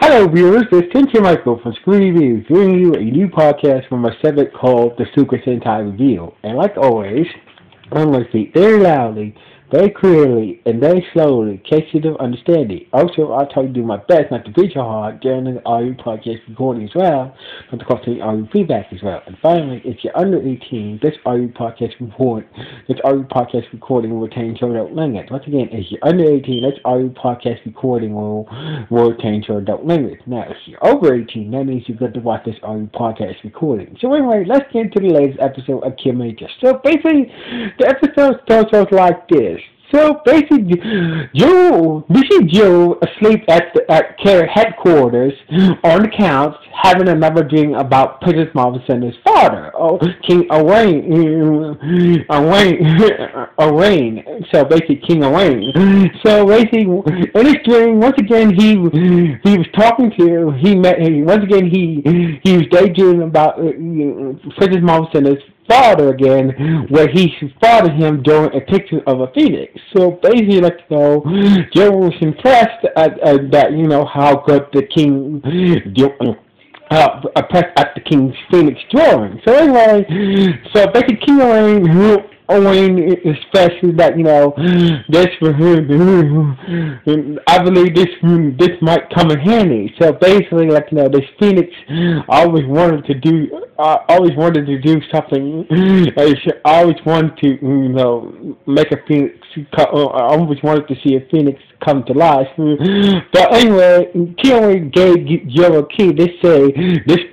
Hello viewers, this is Kiramager from Screw Reviews, bringing you a new podcast from my segment called The Super Sentai Review. And like always, I'm going to speak very loudly, very clearly, and very slowly, in case you don't understand it. Also, I'll try to do my best not to preach so hard during the audio podcast recording as well, not to cause any audio feedback as well. And finally, if you're under 18, this audio podcast recording will contain adult language. Once again, if you're under 18, this audio podcast recording will contain adult language. Now, if you're over 18, that means you're good to watch this audio podcast recording. So anyway, let's get into the latest episode of Kiramager. So basically, the episode starts off like this. So basically, we see Joe asleep at Care headquarters on the couch, having another dream about Princess Marvel Center's father, King Owain. So basically, King Owain. So basically, in his dream, once again, he was talking to, he was daydreaming about Princess Marvel Center's father again, where he spotted him during a picture of a phoenix. So basically, Joe was impressed at that, how good the king impressed at the king's phoenix drawing. So anyway, so basically, King Owain especially that this I believe this might come in handy. So basically, this phoenix always wanted to do something. I always wanted to make a phoenix. I always wanted to see a phoenix come to life. But anyway, King Owain gave Joe a key. They say this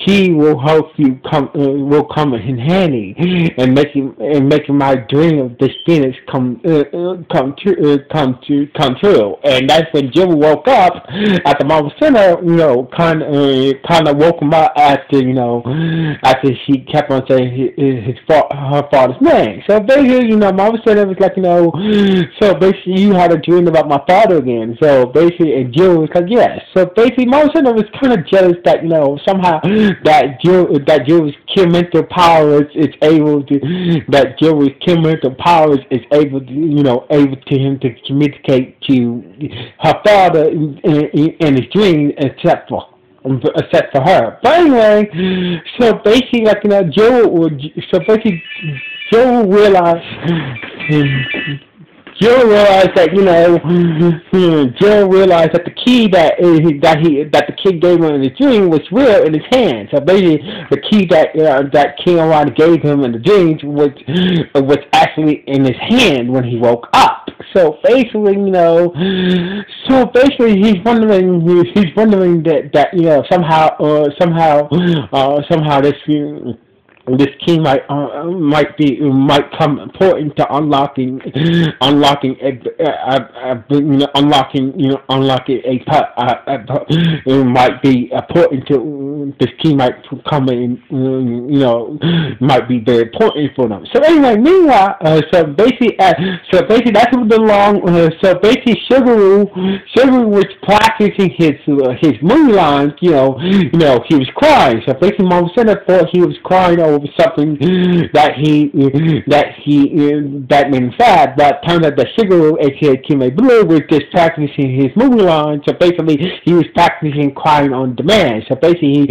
key will help you come in handy and making my dream of this phoenix come true. And that's when Joe woke up at the Marvel Center. Kind of woke him up after she kept on saying her father's name. So basically, Marvel Center was so basically you had a dream about my father again. So basically, and Joe was like, yes. So basically, Marvel Center was kind of jealous that somehow that Joe's Kiramager powers is able to able to him to communicate to her father in his dreams, except for her. But anyway, so basically, Joe realized that the key that the kid gave him in the dream was real in his hand. So basically, the key that King Owain gave him in the dreams was actually in his hand when he woke up. So basically, he's wondering that somehow this key might come important to unlocking it might be important to this key might come in might be very important for them. So anyway, meanwhile, so basically that's what the long. So basically, Sugaru was practicing his movie lines. He was crying. So basically, Marvel Center thought he was crying over something that made him sad, but turns out that Shigeru, aka Kiramager, was just practicing his movie line. So basically, he was practicing crying on demand. So basically,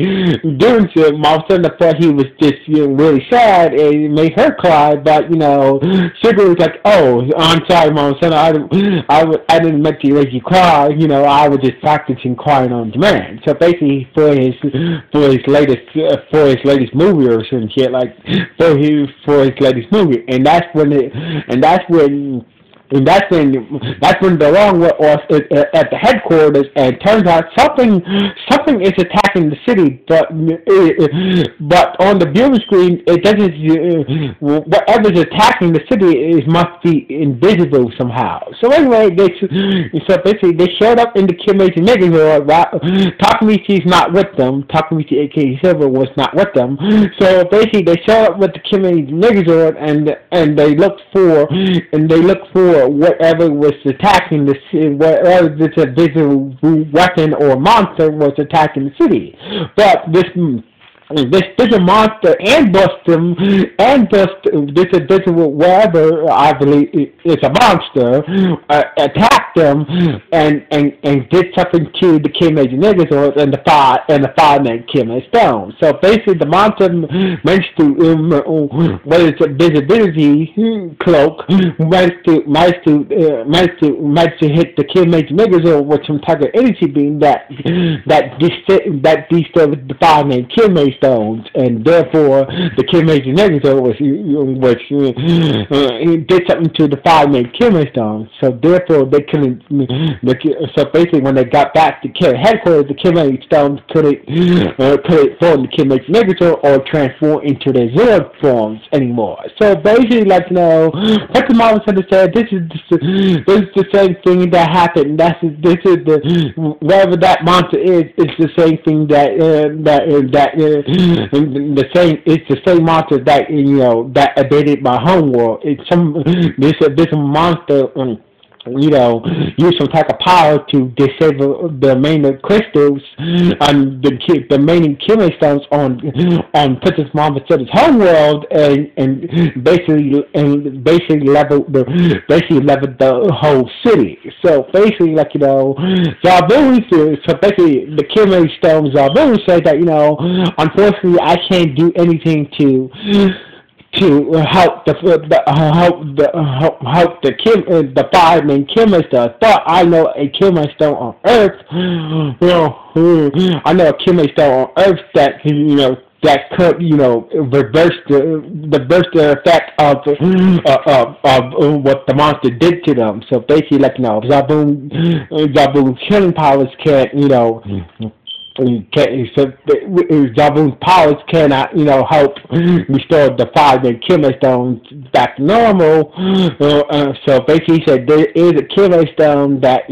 doing so, Marvel Center thought he was just really sad, and it made her cry. But Shigeru was like, "Oh, I'm sorry, Marvel Center. I didn't meant to make you cry. I was just practicing crying on demand." So basically, for his latest movie or something. For his latest movie, and that's when the wrong went off at the headquarters, and it turns out something is attacking the city, but on the viewing screen it doesn't. Whatever's attacking the city must be invisible somehow. So anyway, they showed up in the Kiramager Megazord. Takamichi's not with them. Takamichi, aka Silver, was not with them. So basically, they showed up with the Kiramager Megazord, and they looked for whatever was attacking the city, whatever this invisible weapon or monster was attacking the city. But this this a monster and bust them and bust this wherever I believe it's a monster attacked them and did something to the Kiramager Megazords and the five named Kiramager Stone. So basically the monster managed to what is it, visibility cloak managed to hit the Kiramager Megazord with some type of energy beam that destroyed the five named Kiramager Stones, and therefore the Kiramager Megazord did something to the five named Kiramager Stones. So therefore they couldn't. So basically, when they got back to headquarters, the Kiramager Stones couldn't form the Kiramager Megazord or transform into their Zord forms anymore. So basically, like what the mom said, this is the same thing that happened. This is the wherever that monster is. It's the same thing it's the same monster that invaded my homeworld. It's this monster. Use some type of power to disable the remaining crystals and the remaining Kiramager Stones on Princess Momofuku's homeworld, and basically level the whole city. So basically, Zabu. So basically, the Kiramager Stones Zabu said that unfortunately, I can't do anything to help the five main Kiramager Stones. But I know a Kiramager Stone on Earth. I know a Kiramager Stone on Earth that could reverse the effect of what the monster did to them. So basically, Zabu's healing powers can't Zabu's powers cannot, help restore the five and Kiramager Stones back to normal. So basically, he said there is a Kiramager Stone that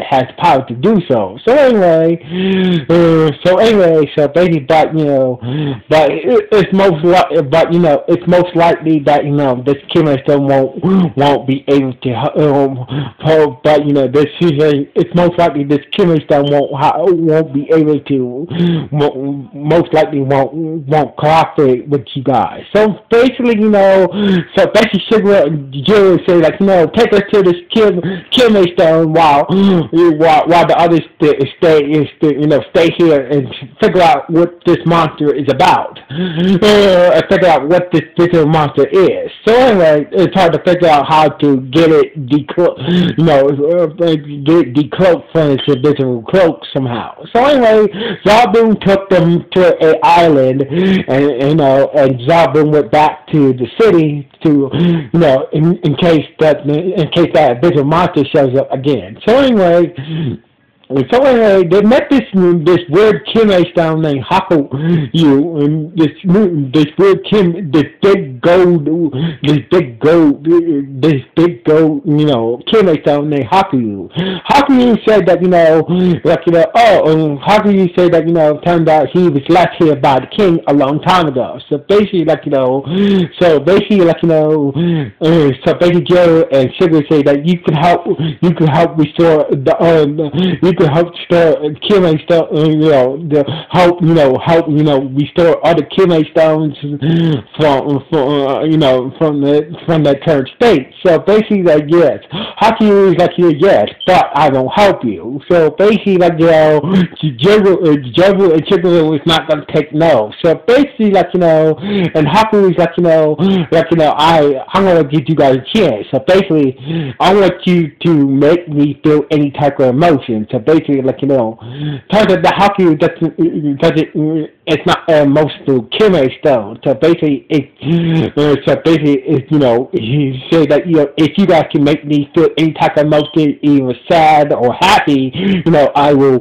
has power to do so. So anyway, basically, but it's most likely that this Kiramager Stone won't be able to. But it's most likely this Kiramager Stone won't be able to, most likely won't cooperate with you guys. So basically, Sugar and Jill say take us to this Kiramager Stone while the others stay here and figure out what this monster is about, and figure out what this particular monster is. So anyway, it's hard to figure out how to get it decloaked from its invisible cloak somehow. So anyway, Zabu took them to an island, and Zabu went back to the city to, in case that visual monster shows up again. So anyway, they met this weird Kiramager Stone named Haku, and this big gold, Kiramager Stone named Haku. Haku said that Haku said that turned out he was left here by the king a long time ago. So basically, Joe and Sugar say that you can help restore the could help restore Kiramager Stone, help restore other Kiramager Stones from their current state. So basically, yes, Haku is yes, but I won't help you. So basically, Jobu and Chicken is not gonna take no. So basically, and Haku is I'm gonna give you guys a chance. So basically, I want you to make me feel any type of emotion. So basically, turns out the Haku it's not an emotional Kiramager Stone. So basically, he said that if you guys can make me feel any type of emotion, either sad or happy, I will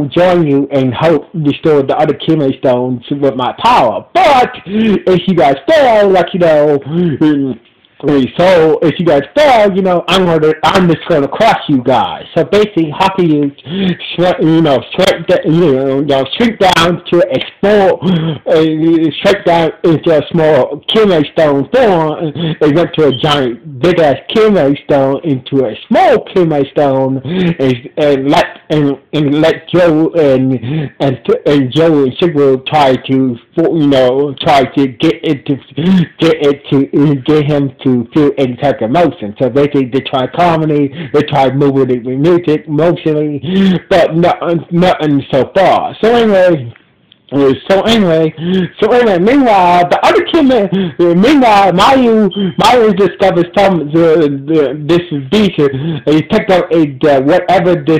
join you and help restore the other Kiramager Stones with my power. But if you guys fail, So if you guys fall, I'm just gonna crush you guys. So basically, Haku shrink down to a small, shrink down into a small Kiramager stone form. It went to a giant, big ass Kiramager stone into a small Kiramager stone, and let Joe and Joe and Shigeru try to get him to feel any type of emotion. So basically, they try comedy, they try moving it with music, emotionally, but nothing so far. Meanwhile, the other kid, Mayu discovers this beast. He picked up whatever this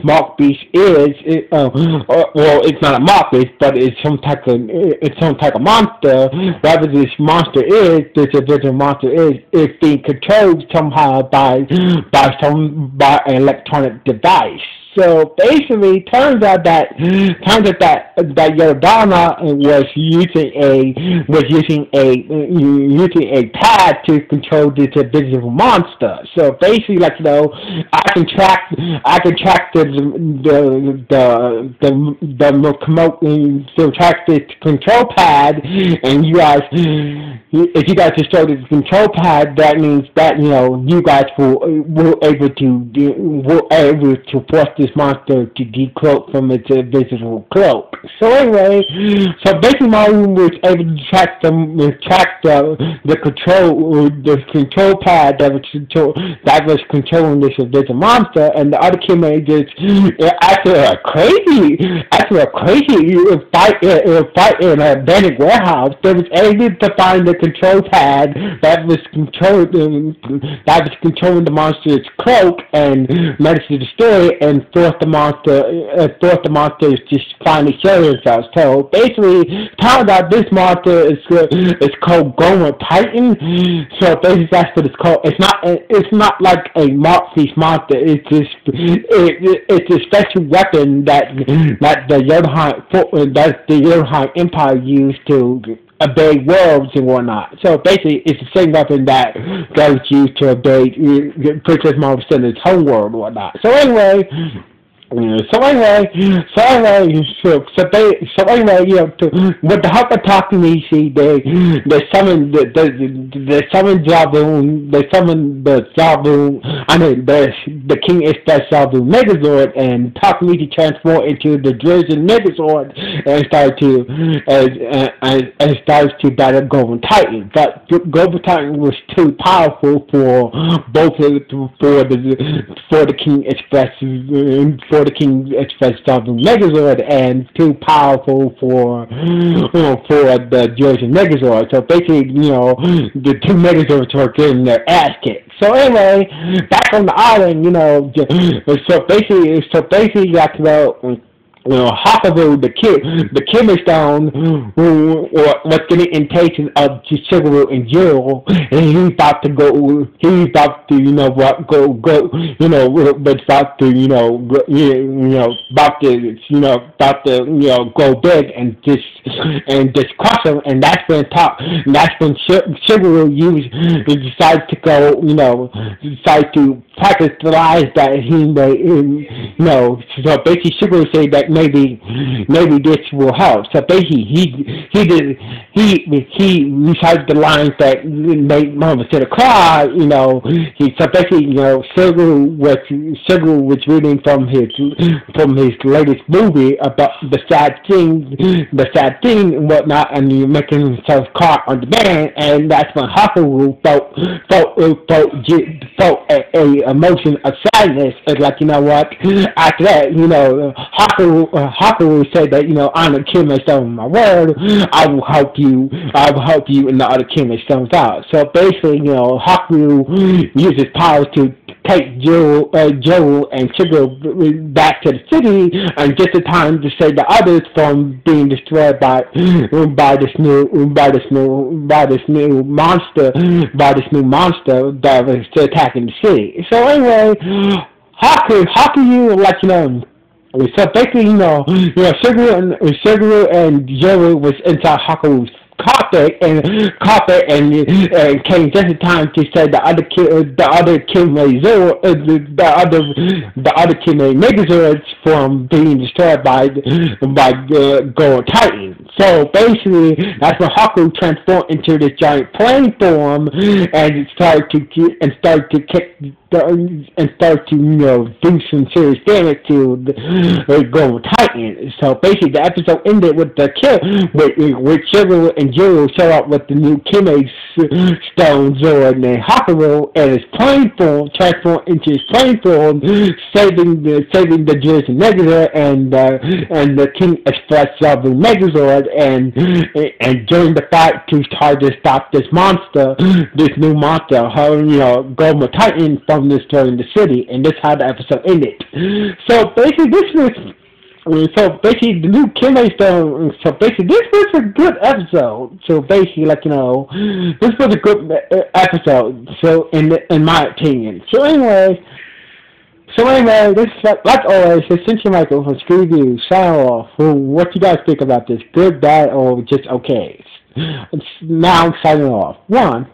mock beast is. Well, it's not a mock beast, but it's some type of monster. Whatever this monster is, this original monster is being controlled somehow by an electronic device. So basically, turns out that Yodama was using a pad to control this invisible monster. So basically, I can track this control pad, and if you guys destroy this control pad, that means that you guys will able to force this monster to decloak from its invisible cloak. So anyway, basically Maru was able to track the control pad that was controlling this invisible monster, and the other Kiramager, after a crazy fight in an abandoned warehouse, they was able to find the control pad that was controlling the monster's cloak and managed to destroy it and force the monster to finally show himself. So basically, turns out this monster is called Gomer Titan. So basically, that's what it's called. It's not like a Mark Feast monster. It's a special weapon that the Jotunheim Empire used to obey worlds and whatnot. So basically, it's the same weapon that was used to obey Princess Marvel's homeworld and whatnot. So anyway, with the help of Takamichi, they summoned the King Express Zabu Megazord, and Takamichi transformed into the Drizzen Megazord and started to battle Golden Titan. But Golden Titan was too powerful for the King Express Zabu Megazord, and too powerful for the Drizzen Megazord. So basically, the two Megazords were getting their ass kicked. So anyway, back on the island, so basically, Hakubu, the Kiramager Stone, was getting impatient of Shigeru and Jiro, and he's about to go big and just crush him, and that's when Shigeru decided to practice the lies that he made, so basically Shigeru said that maybe this will help. So basically he recited the lines that made Mama Sita cry, Shigeru was reading from his latest movie about the sad thing and whatnot, and he making himself cry on demand, and that's when Hakubu felt a emotion of sadness. It's like, after that, Haku said that, I'm the Kiramager Stone in my world, I will help you and the other Kiramager Stones out. So basically, Haku uses power to take Joe and Shigeru back to the city, and just in time to save the others from being destroyed by this new monster that was attacking the city. So anyway, Haku, so basically, Shigeru and Joe was inside Haku's caught it and came just in time to say the other Kiramager, the other Kiramager from being destroyed by Gold Titan. So basically, that's when Haku transformed into this giant plane form and started to kick and start to do some serious damage to the Gold Titan. So basically, the episode ended with the kill with Sugar and Jiro show up with the new Kime Stone Zord and Haku and his plane form transformed into his plane form, saving the Jizz and Megazord and the King Express of the Megazord and during the fight to try to stop this new monster, Gold Titan from destroying the city, and this is how the episode ended. So basically, the new Kime Stone. So basically, this was a good episode. So basically, this was a good episode. So in my opinion. So anyway, this is like always. This is Michael from Screw Review. Sign off. What you guys think about this? Good, bad, or just okay? Now I'm signing off. 1.